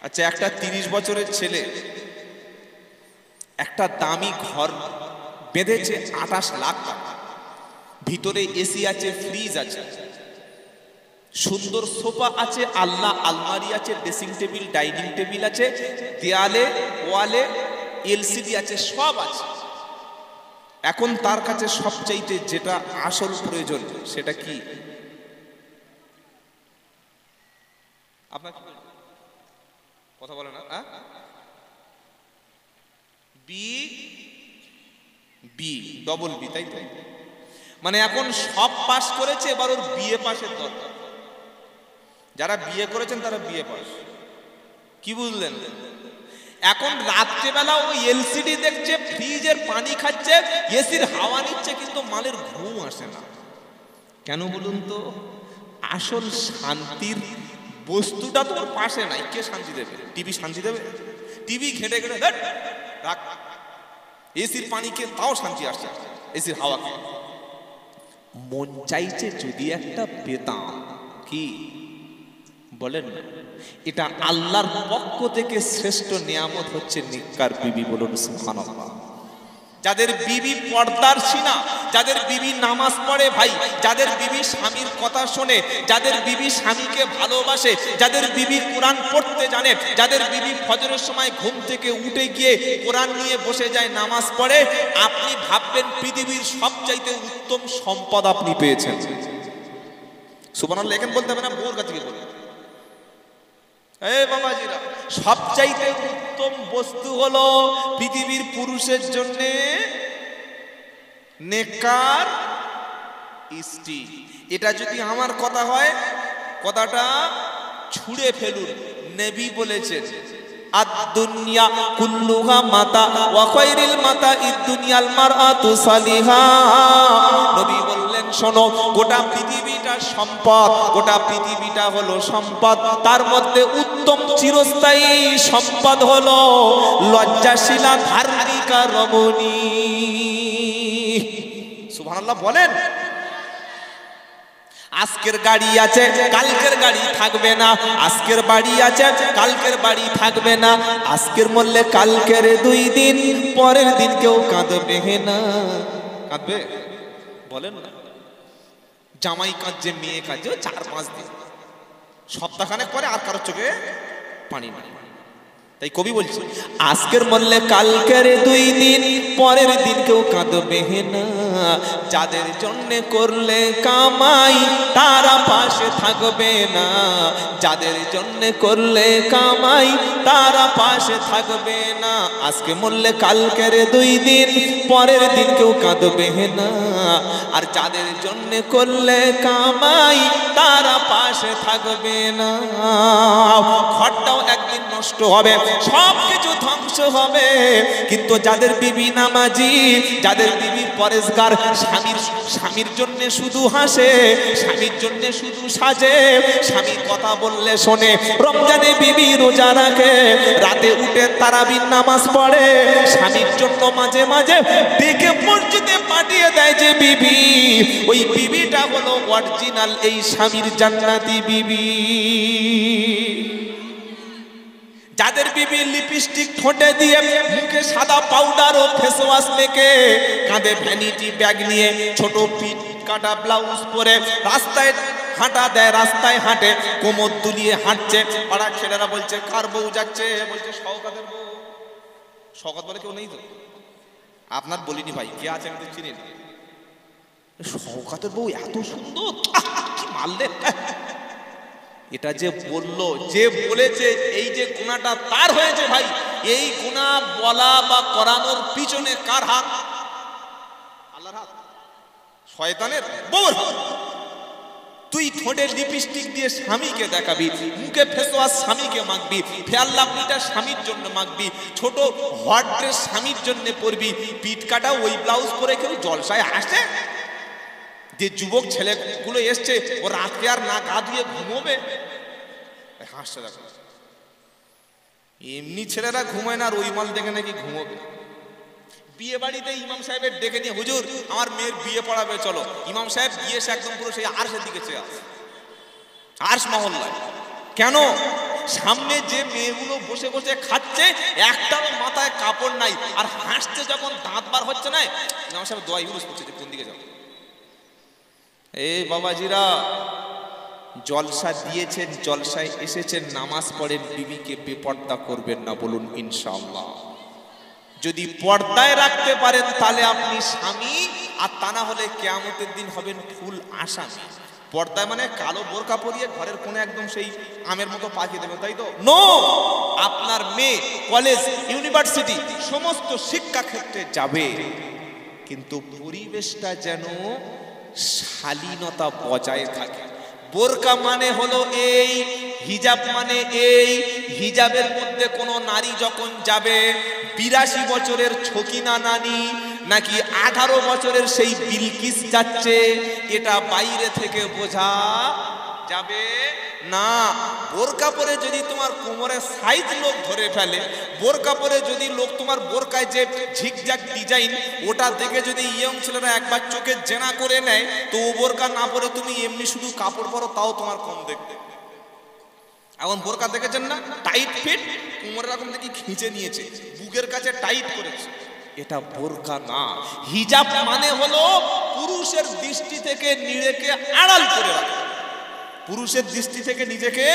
আচ্ছা, একটা 30 বছরের ছেলে একটা দামি ঘর বেঁধেছে 28 লাখ টাকা, ভিতরে এসি আছে, ফ্রিজ আছে, সুন্দর সোফা আছে, আলনা আলমারি আছে, ড্রেসিং টেবিল, ডাইনিং টেবিল আছে, দেয়ালে ওয়ালে এলসিডি আছে, সব আছে। এখন তার কাছে সবচাইতে যেটা আসল প্রয়োজন সেটা কি? আপনার কথা বলে না? বি বি ডবল বি, তাই তো? মানে এখন সব পাস করেছে, এবার ওর বিএ পাসের দরকার। যারা বিয়ে করেছেন তারা বিএ পাস, কি বুঝলেন? এখন রাত্রেবেলা ওই এলসিডি দেখছে, ফ্রিজের পানি খাচ্ছে, এসির হাওয়া নিচ্ছে, কিন্তু মালের ঘুম আসে না। কেন বলুন তো? আসল শান্তির বস্তুটা তোর পাশে নাই। কে শান্তি দেবে? টিভি শান্তি দেবে? টিভি ঘেটে ঘেটে রাখ, এসির পানিকে তাও শান্তি আসছে, এসির হাওয়াকে। মন চাইছে যদি একটা পেতাম, কি বলেন না? এটা আল্লাহর পক্ষ থেকে শ্রেষ্ঠ নিয়ামত হচ্ছে নিকার বিবি। বলুন সুবহানাল্লাহ। যাদের বিবি পর্দারশীনা, যাদের বিবি নামাজ পড়ে ভাই, যাদের বিবি স্বামীর কথা শোনে, যাদের বিবি স্বামীকে ভালোবাসে, যাদের বিবি কোরআন পড়তে জানে, যাদের বিবি ফজরের সময় ঘুম থেকে উঠে গিয়ে কোরআন নিয়ে বসে যায়, নামাজ পড়ে, আপনি ভাববেন পৃথিবীর সবচাইতে উত্তম সম্পদ আপনি পেয়েছেন। সুবহানাল্লাহ। এখন বলতে হবে না, বউর কাছে গিয়ে বলবেন। এই বাবাজিরা, সবচাইতে উত্তম বস্তু হলো পৃথিবীর পুরুষের জন্য নেকার স্ত্রী। এটা যদি আমার কথা হয়, কথাটা ছুঁড়ে ফেলুন। নবী বলেছেন, আদ-দুনিয়া কুল্লুহা মাতা ওয়া খায়রুল মাতা'id দুনিয়াল মারআতু সালিহা। নবী বললেন, শোনো, গোটা পৃথিবীটা সম্পদ, গোটা পৃথিবীটা হলো সম্পদ, তার মধ্যে উত্তম চিরস্থায়ী সম্পদ হলো লজ্জাশীলা ধার্মিকা রমণী। সুবহানাল্লাহ বলেন। আজকের গাড়ি আছে, কালকের গাড়ি থাকবে না, আজকের বাড়ি আছে, কালকের বাড়ি থাকবে না, আজকের মরলে কালকের 2 দিন, পরের দিন কেউ কাঁদবে না। কাঁদবে? বলেন না। জামাই কাঁদছে, মেয়ে কাঁদছে 4-5 দিন, সপ্তাহখানেক পরে আর কারোর চোখে পানি নাই। তাই কবি বলছে, আজকের মরলে কালকের 2 দিন, পরের দিন কেউ কাঁদবে না। যাদের জন্য করলে কামাই তারা পাশে থাকবে না, যাদের জন্য করলে কামাই তারা পাশে থাকবে না। আজকে মরলে কালকের 2 দিন, পরের দিন কেউ কাঁদবে না। আর যাদের জন্য করলে কামাই তারা পাশে থাকবে না। ঘরটাও একদিন নষ্ট হবে, সব কিছু ধ্বংস হবে, কিন্তু যাদের বিবি নামাজি, যাদের বিবি পরেশগার, স্বামীর জন্য শুধু হাসে, স্বামীর জন্য শুধু সাজে, স্বামী কথা বললে শোনে, রমজানে বিবি রোজা রাখে, রাতে উঠে তারাবির নামাজ পড়ে, স্বামীর জন্য মাঝে মাঝে ডেকে মসজিদে পাঠিয়ে দেয় যে বিবি, ওই বিবিটা হলো অরিজিনাল এই স্বামীর জান্নাতি বিবি। যাদের বিবি লিপস্টিক ঠোঁটে দিয়ে, মুখে সাদা পাউডার ও ফেস ওয়াশ মেখে, কাঁধে ভ্যানিটি ব্যাগ নিয়ে, ছোট পিঠ কাটা ব্লাউজ পরে রাস্তায় হাঁটা দেয়, রাস্তায় হাঁটে, কোমর দুলিয়ে হাঁটছে, পাড়ার ছেলেরা বলছে কার বউ যাচ্ছে, বলছে শওকতের বউ। শওকত বলে কেউ নেই তো? আপনার বলিনি ভাই, কে আছে আমি তো চিনি না। শওকতের বউ এত সুন্দর, কি মারলে! এটা যে বললো, যে বলেছে, এই যে গুনাহটা তার হয়েছে ভাই, এই গুনাহ বলা বা করানোর পিছনে কার হাত? আল্লাহর হাত, শয়তানের, বউর হাত। তুই ঠোঁটে লিপস্টিক দিয়ে স্বামীকে দেখাবি, মুখে ফেস ওয়াশ স্বামীকে মাখবি, ফেয়ার লাভলিটা স্বামীর জন্য মাখবি, ছোট হট ড্রেস স্বামীর জন্য পরবি, পিঠ কাটা ওই ব্লাউজ পরে কেউ জলসায় আসে? যে যুবক ছেলেগুলো এসছে, ও রাতকে আর না গা ধুয়ে ঘুমোবে? হাসছে দেখো, এমনি ছেলেরা ঘুমায় না, আর ওই মাল দেখে নাকি ঘুমোবে। বিয়ে বাড়িতে ইমাম সাহেবের ডেকে নিয়ে, হুজুর আমার মেয়ের বিয়ে পড়াবে চলো, ইমাম সাহেব গিয়ে সে একদম পুরো সেই আরশের দিকে চেয়ে আসে, আরশ মহল্লায়। কেন? সামনে যে মেয়েগুলো বসে বসে খাচ্ছে একটাও মাথায় কাপড় নাই, আর হাসছে যখন দাঁত বার হচ্ছে না, আমার সাথে দোয়া ইউজ করছে যে কোন দিকে যাও। এই বাবাজিরা, জলসা দিয়েছেন, জলসায় এসেছেন, নামাজ পড়েন, বিবিকে বেপর্দা করবেন না, বলুন ইনশাআল্লাহ। যদি পর্দায় রাখতে পারেন তাহলে আপনি স্বামী, আর তা না হলে কিয়ামতের দিন হবেন ফুল আসামি। পর্দায় মানে কালো বোরকা পরিয়ে ঘরের কোণে একদম সেই আমের মতো পাঠিয়ে দেবেন, তাই তো? নো, আপনার মেয়ে কলেজ, ইউনিভার্সিটি, সমস্ত শিক্ষা ক্ষেত্রে যাবে, কিন্তু পরিবেশটা যেন শালীনতা বজায় থাকে। বোরকা মানে হলো এই, হিজাব মানে এই, হিজাবের মধ্যে কোনো নারী যখন যাবে 82 বছরের ছকিনা নানি নাকি 18 বছরের সেই বিলকিস যাচ্ছে, এটা বাইরে থেকে বোঝা যাবে না। বোরকা পরে যদি তোমার কোমরের সাইজ লোক ধরে ফেলে, বোরকা পরে যদি লোক তোমার বোরকায় যে ঝিকঝাক ডিজাইন ওটা দেখে যদি ইয়ং ছেলেরা একবার চোখে জেনা করে নেয়, তো ও বোরকা না পরে তুমি এমনি শুধু কাপড় পরো, তাও তোমার কম দেখবে। এখন বোরকা দেখেছেন না, টাইট ফিট, কোমরের রকম দেখি খিঁচে নিয়েছে, বুকের কাছে টাইট করেছে, এটা বোরকা না। হিজাব মানে হলো পুরুষের দৃষ্টি থেকে নিজেকে আড়াল করে রাখা, পুরুষের দৃষ্টি থেকে নিজেকে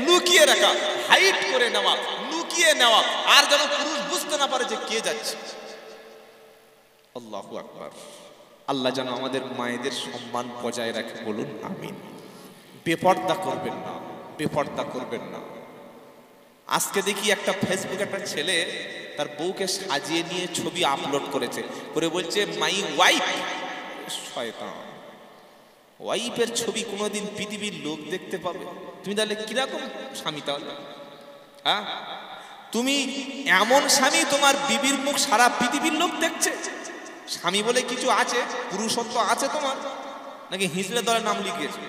লুকিয়ে রাখা, হাইট করে নেওয়া, লুকিয়ে নেওয়া, আর যেন পুরুষ বুঝতে না পারে যে কে যাচ্ছে। আল্লাহু আকবার। আল্লাহ যেন আমাদের মায়েদের সম্মান বজায় রাখে, বলুন আমিন। বেপর্দা করবেন না, বেপর্দা করবেন না। আজকে দেখি একটা ফেসবুকে একটা ছেলে তার বউকে সাজিয়ে নিয়ে ছবি আপলোড করেছে, করে বলছে মাই ওয়াইফ। শয়তান, ওয়াইফের ছবি কোনোদিন পৃথিবীর লোক দেখতে পাবে? তুমি তাহলে কিরকম স্বামী তাহলে? হ্যাঁ, তুমি এমন স্বামী তোমার বিবির মুখ সারা পৃথিবীর লোক দেখছে? স্বামী বলে কিছু আছে, পুরুষত্ব আছে তোমার, নাকি হিজড়ে দলের নাম লিখিয়েছে?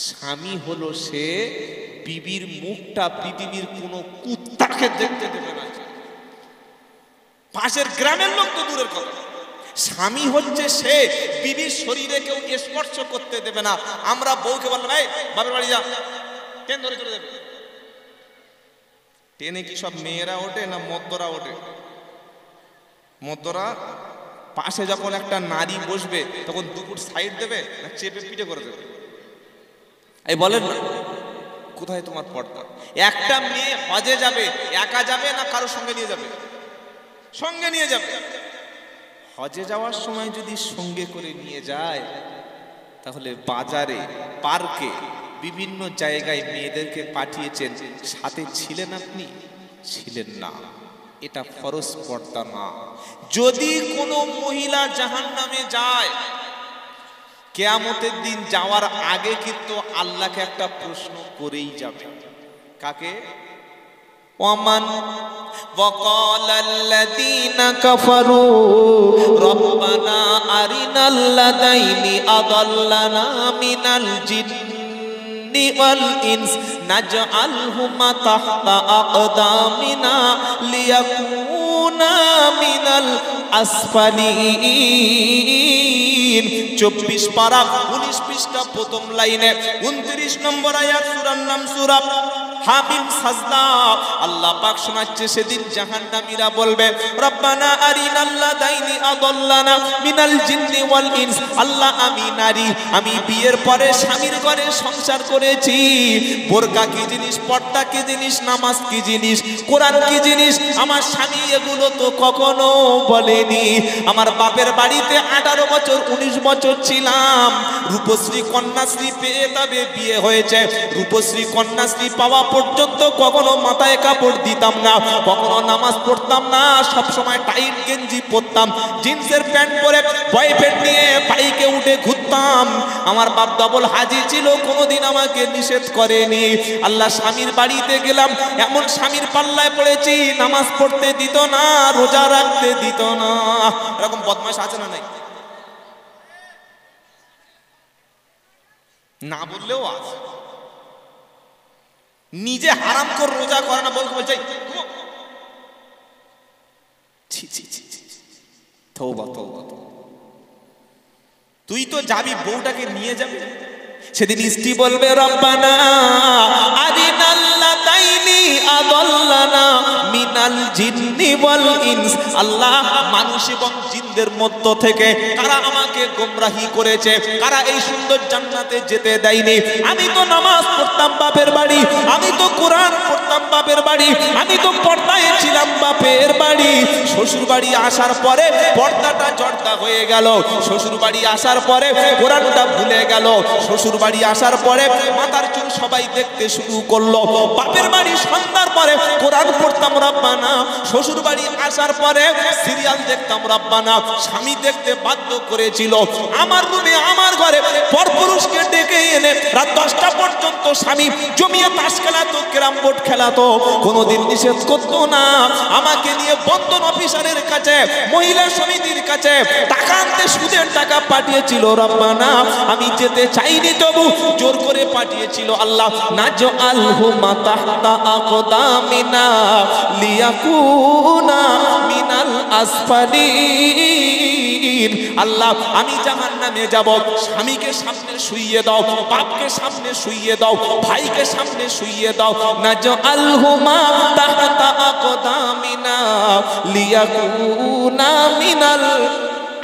স্বামী হলো সে বিবির মুখটা পৃথিবীর কোনো কুত্তাকে দেখতে দেবে না, পাশের গ্রামের লোক তো দূরের কথা। স্বামী হচ্ছে সে বিবির শরীরে কেউ স্পর্শ করতে দেবে না। আমরা বউকে বললাম এই বাপের বাড়ি যা, ট্রেন ধরে চলে যাবে। ট্রেনে কি সব মেয়েরা ওঠে না মদ্যরা ওঠে? মদ্যরা পাশে যখন একটা নারী বসবে তখন দুপুর সাইড দেবে না চেপে পিঠে করে দেবে? এই বলেন না, কোথায় তোমার পর্দা? একটা মেয়ে হজে যাবে, একা যাবে না কারোর সঙ্গে নিয়ে যাবে? সঙ্গে নিয়ে যাবে। হজে যাওয়ার সময় যদি সঙ্গে করে নিয়ে যায়, তাহলে বাজারে, পার্কে, বিভিন্ন জায়গায় মেয়েদেরকে পাঠিয়েছেন, সাথে ছিলেন আপনি? ছিলেন না, এটা ফরজ পর্দা না। যদি কোনো মহিলা জাহান্নামে যায়, কিয়ামতের দিন যাওয়ার আগে কিন্তু আল্লাহকে একটা প্রশ্ন করেই যাবে। কাকে? ওয়ামান ওয়াকালাল্লাযীনা কাফারু রব্বানা আরিনাল্লাযাইনি আযাল্লানা মিনাল জিন্নি ওয়াল ইনস নাজআলহুমা তাহতা আকদামিনা লিয়াকুনা মিনাল আসফালিন। 24 পারা 19 পৃষ্ঠা প্রথম লাইনে 29 নম্বর আয়াত, সূরার নাম সূরা হামিম সাজদা। আল্লাহ পাক শোনাচ্ছে সেদিন জাহান্নামীরা বলবে রব্বানা আরিনাল্লাযাইনি আযাল্লানা মিনাল জিন্নি ওয়াল ইনস। আল্লাহ, আমি নারী, আমি বিয়ের পরে স্বামীর ঘরে সংসার করেছি। বোরকা কি জিনিস, পর্দা কি জিনিস, নামাজ কি জিনিস, কোরআন কি জিনিস, আমার স্বামী এগুলো তো কখনো বলেনি। আমার বাপের বাড়িতে 18 বছর 19 বছর ছিলাম, রূপশ্রী কন্যাশ্রী পেয়ে তবে বিয়ে হয়েছে। রূপশ্রী কন্যাশ্রী পাওয়া পর্যন্ত কখনো মাথায় কাপড় দিতাম না, কখনো নামাজ পড়তাম না, সব সময় টাইট গেঞ্জি পরতাম, জিন্সের প্যান্ট পরে বয়ফ্রেন্ড নিয়ে বাইকে উঠে ঘুরতাম। আমার বাপ ডবল হাজি ছিল, কোনোদিন আমাকে নিষেধ করেনি। আল্লাহ, স্বামীর বাড়িতে গেলাম, এমন স্বামীর পাল্লায় পড়েছি, নামাজ পড়তে দিত না, রোজা রাখতে দিত না। এরকম বদমাশ আছে না নাই? না বললেও আছে। নিজে হারাম করে রোজা করে না, বলতে বলছে তওবা তওবা। তুই তো যাবি, বউটাকে নিয়ে যাবি। সেদিন স্ত্রী বলবে রব্বানা আরিনাল্লাযাইনি জিন্নি ওয়াল ইনস, আল্লাহ মানুষ এবং জিনদের মধ্য থেকে কারা আমাকে গোমরাহি করেছে, কারা এই সুন্দর জান্নাতে যেতে দেয়নি। আমি তো নামাজ পড়তাম বাপের বাড়ি, আমি তো কোরআন পড়তাম বাপের বাড়ি, আমি তো পর্দায় ছিলাম বাপের বাড়ি। শ্বশুর বাড়ি আসার পরে পর্দাটা জর্দা হয়ে গেল, শ্বশুর বাড়ি আসার পরে কোরআনটা ভুলে গেল, শ্বশুর বাড়ি আসার পরে মাথার চুল সবাই দেখতে শুরু করলো। বাপের বাড়ি সন্ধ্যার পরে কোরআন পড়তাম রব্বানা, শ্বশুর বাড়ি আসার পরে সিরিয়াল দেখতাম রব্বানা। স্বামী দেখতে বাধ্য করেছিল, আমার রুমে আমার ঘরে পরপুরুষকে ডেকে এনে রাত 10টা পর্যন্ত স্বামী জমিয়ে তাস খেলাতো, ক্যারাম বোর্ড খেলাতো, কোনোদিন নিষেধ করতো না। আমাকে নিয়ে বন্ধন অফিসারের কাছে, মহিলা সমিতির কাছে টাকা আনতে সুদের টাকা পাঠিয়েছিল রব্বানা। আমি যেতে চাইনি তবু জোর করে পাঠিয়েছিল। আল্লাহ নাজআলহু মাতাহতা আকদামিনা লিয়াকুনা মিনাল আসফালিন। আল্লাহ আমি জাহান্নামে যাব, স্বামীকে সামনে শুইয়ে দাও, বাপকে সামনে শুইয়ে দাও, ভাইকে সামনে শুইয়ে দাও। নাজআলহু মাতাহতা আকদামিনা লিয়াকুনা মিনাল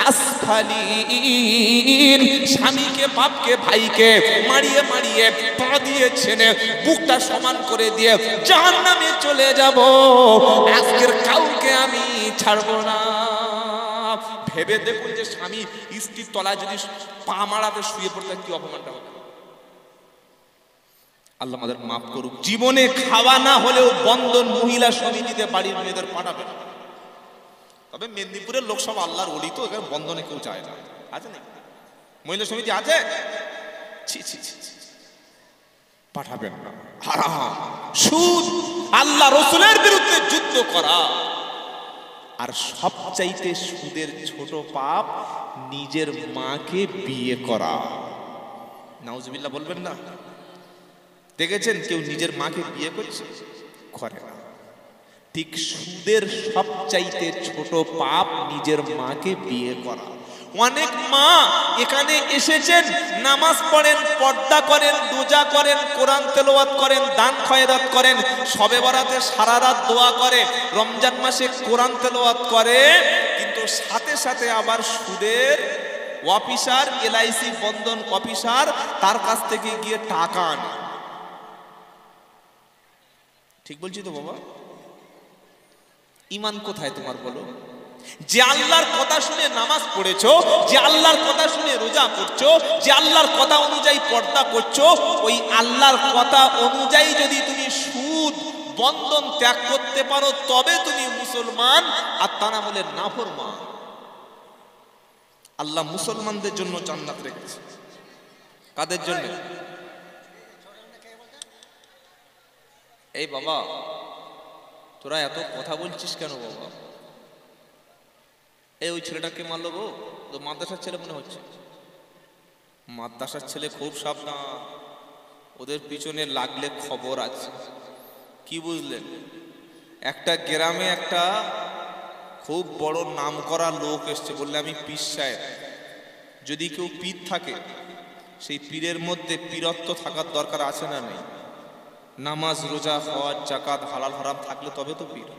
আসফালিন। স্বামীকে বাপকে ভাইকে মারিয়ে মারিয়ে পা দিয়েছেন, বুকটা সমান করে দিয়ে জাহান্নামে চলে যাব। আজকের কাউকে আমি ছাড়বো না। ভেবে দেখুন যে স্বামী স্ত্রীর তলায় যদি পা মারাতে শুয়ে পড়তে কি অপমানটা হবে। আল্লাহ আমাদের মাফ করুক। জীবনে খাওয়া না হলেও বন্ধন মহিলা সমিতিতে বাড়ির মেয়েদের পাঠাবে। তবে মেদিনীপুরের লোকসভা আল্লাহর ওলি তো, এখানে বন্ধনে কেউ যায় না। আছে না মহিলা সমিতি? আছে। ছি ছি ছি, পাঠাবেন না। হারাম, সুদ, আল্লাহ রসুলের বিরুদ্ধে যুদ্ধ করা। আর সবচাইতে সুদের ছোট পাপ নিজের মাকে বিয়ে করা। নাউজুবিল্লাহ বলবেন না? দেখেছেন কেউ নিজের মাকে বিয়ে করছে? করে না। ঠিক সুদের সবচাইতে ছোট পাপ নিজের মাকে বিয়ে করা। অনেক মা এখানে এসেছেন, নামাজ পড়েন, পর্দা করেন, রোজা করেন, কোরআন তেলাওয়াত করেন, দান খয়রাত করেন, শবে বরাতে সারা রাত দোয়া করে, রমজান মাসে কোরআন তেলাওয়াত করে, কিন্তু সাথে সাথে আবার সুদের অফিসার, এলআইসি বন্ধন অফিসার, তার কাছ থেকে গিয়ে টাকা আনে। ঠিক বলছি তো বাবা? ঈমান কোথায় তোমার বলো? যে আল্লাহর কথা শুনে নামাজ পড়েছো, যে আল্লাহর কথা শুনে রোজা করছো, যে আল্লাহর কথা অনুযায়ী পর্দা করছো, ওই আল্লাহর কথা অনুযায়ী যদি তুমি সুদ বন্ধন ত্যাগ করতে পারো তবে তুমি মুসলমান, আর তা না হলে নাফরমান। আল্লাহ মুসলমানদের জন্য জান্নাত রেখেছে। কাদের জন্য? এই বাবা তোরা এত কথা বলছিস কেন বাবা? এই ওই ছেলেটাকে মারলো গো, তো মাদ্রাসার ছেলে মনে হচ্ছে। মাদ্রাসার ছেলে খুব সাবধান, ওদের পিছনে লাগলে খবর আছে। কি বুঝলেন? একটা গ্রামে একটা খুব বড় নামকরা লোক এসছে, বললে আমি পীর সাহেব। যদি কেউ পীর থাকে সেই পীরের মধ্যে পীরত্ব থাকার দরকার আছে না নেই? নামাজ, রোজা, হজ, যাকাত, হালাল হারাম থাকলে তবে তো পীর।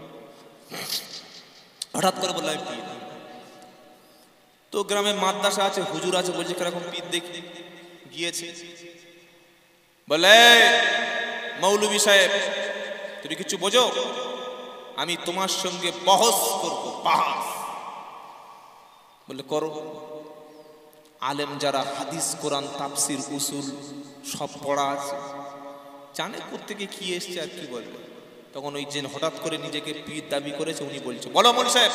হঠাৎ করে বললাম আমি পীর। তো গ্রামে মাদ্রাসা আছে, হুজুর আছে, বলছে কিরকম পীর দেখি। গিয়েছে, বলে মৌলভী সাহেব তুমি কিছু বোঝো? আমি তোমার সঙ্গে বহস করব। বাস বলে করো। আলেম যারা হাদিস, কোরআন, তাফসির, উসুল সব পড়া আছে, জানে কোত্থেকে কি এসছে আর কি বলবে। তখন ওই যে হঠাৎ করে নিজেকে পীর দাবি করেছে উনি বলছে, বলো মৌলভী সাহেব।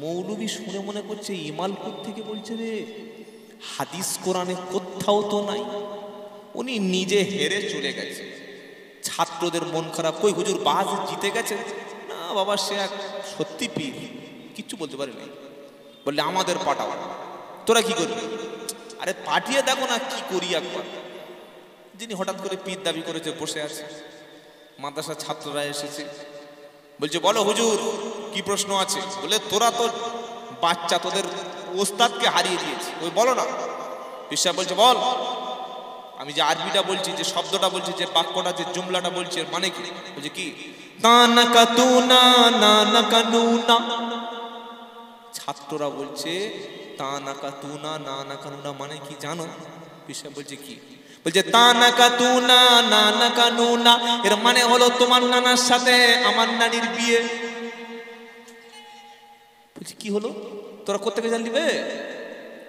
মৌলভী শুনে মনে করছে ইমাল কোত্থেকে বলছে রে, হাদিস কোরআনে কোথাও তো নাই। উনি নিজে হেরে চলে গেছে। ছাত্রদের মন খারাপ, কই হুজুর বাজ জিতে গেছে না বাবা, সে এক সত্যি পীর, কিচ্ছু বলতে পারে নাই। বললে আমাদের পাঠাও। তোরা কি করবি? আরে পাঠিয়ে দেখো না কি করি একবার। যিনি হঠাৎ করে পীর দাবি করেছে বসে আছে, মাদ্রাসার ছাত্ররা এসেছে, বলছে বলো হুজুর কি প্রশ্ন আছে? বলে তোরা তো বাচ্চা, তোদের ওস্তাদকে হারিয়ে দিয়েছে, ওই বলো না। পীর সাহেব বলছে বল। আমি যে আরবিটা বলছি, যে শব্দটা বলছি, যে বাক্যটা, যে জুমলাটা বলছি, এর মানে কি? বলছে কি, তানাকা তুনা নানাকা নুনা। ছাত্ররা বলছে তানাকা তুনা নানাকা নুনা মানে কি জানো? বিষয় বলছে কি, বলছে তানাকা তুনা নানাকা নুনা, এর মানে হলো তোমার নানার সাথে আমার নানির বিয়ে। বলছে কি হলো, তোরা কোত্থেকে জানলি বে,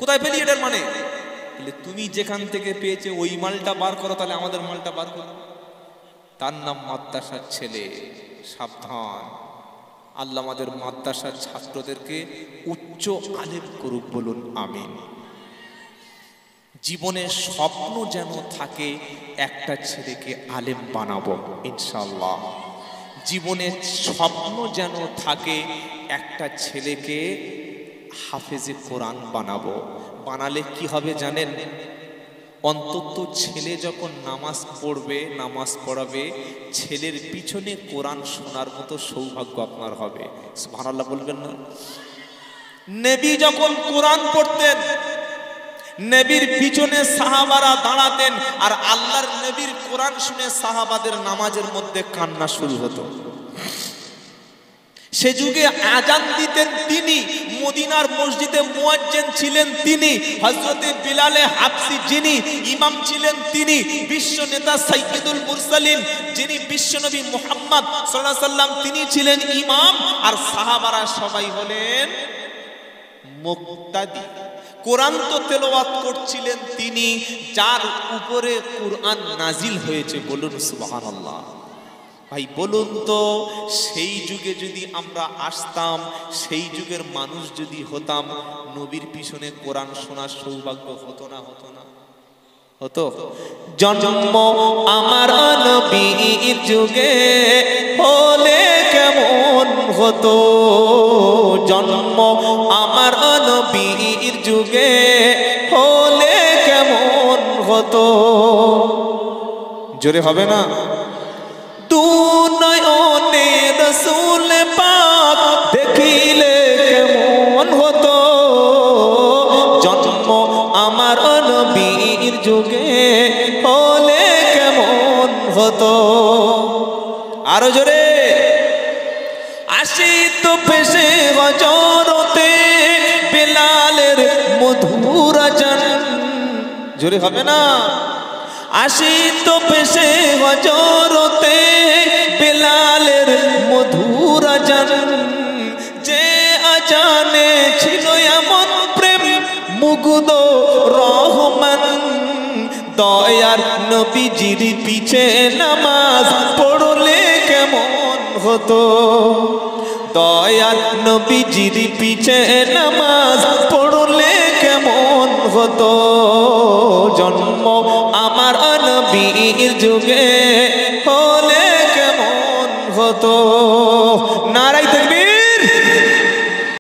কোথায় পেলি এটার মানে? বলে তুমি যেখান থেকে পেয়েছে ওই মালটা বার করো, তাহলে আমাদের মালটা বার করো। তার নাম মাদ্রাসার ছেলে। সাবধান, আল্লাহ আমাদের মাদ্রাসার ছাত্রদেরকে উচ্চ আলেম করুক, বলুন আমিন। জীবনে স্বপ্ন যেন থাকে একটা ছেলেকে আলেম বানাবো ইনশাআল্লাহ। জীবনে স্বপ্ন যেন থাকে একটা ছেলেকে হাফেজে কোরআন বানাবো। বানালে কি হবে জানেন? অন্তত ছেলে যখন নামাজ পড়বে, নামাজ পড়াবে, ছেলের পিছনে কোরআন শোনার মতো সৌভাগ্য আপনার হবে। সুবহানাল্লাহ বলবেন না? নবী যখন কোরআন পড়তেন, নবীর পিছনে সাহাবারা দাঁড়াতেন, আর আল্লাহর নবীর কোরআন শুনে সাহাবাদের নামাজের মধ্যে কান্না শুরু হতো। সে যুগে আজান দিতেন তিনি, মদিনার মসজিদে মুয়াজ্জিন ছিলেন তিনি, হযরতে বিলালে হাবশী যিনি ইমাম ছিলেন তিনি, বিশ্ব নেতা সাইয়্যিদুল মুরসালিন যিনি বিশ্বনবী মুহাম্মদ সাল্লাল্লাহু আলাইহি সাল্লাম তিনি ছিলেন ইমাম, আর সাহাবারা সবাই হলেন মুক্তাদি। কোরআন তো তেলাওয়াত করছিলেন তিনি, যার উপরে কোরআন নাজিল হয়েছে, বলুন সুবহানাল্লাহ। ভাই বলুন তো, সেই যুগে যদি আমরা আসতাম, সেই যুগের মানুষ যদি হতাম, নবীর পিছনে কোরআন শোনার সৌভাগ্য হতো না? হতো না? হতো। জন্ম আমার নবীর যুগে হলে কেমন হতো, জন্ম আমার নবীর যুগে হলে কেমন হতো। জোরে হবে না? দু নয়নে রাসূল পাক দেখিলে কেমন হতো, জন্ম আমার নবীর যুগে হলে কেমন হতো। আরো জোরে। আসিত ভেসে হযরতে বেলালের মধুর আযান। জোরে হবে না? আসিত ভেসে হযরতে বেলালের মধুর আযান, যে আযানে ছিল এমন প্রেম মুগ্ধ রহমান, দয়ার নবীজির পিছে নামাজ পড়লে কেমন হতো, দয়ার নবীজির পিছে নামাজ পড়লে কেমন হতো, জন্ম আমার নবীর যুগে হলে কেমন হতো। নারাই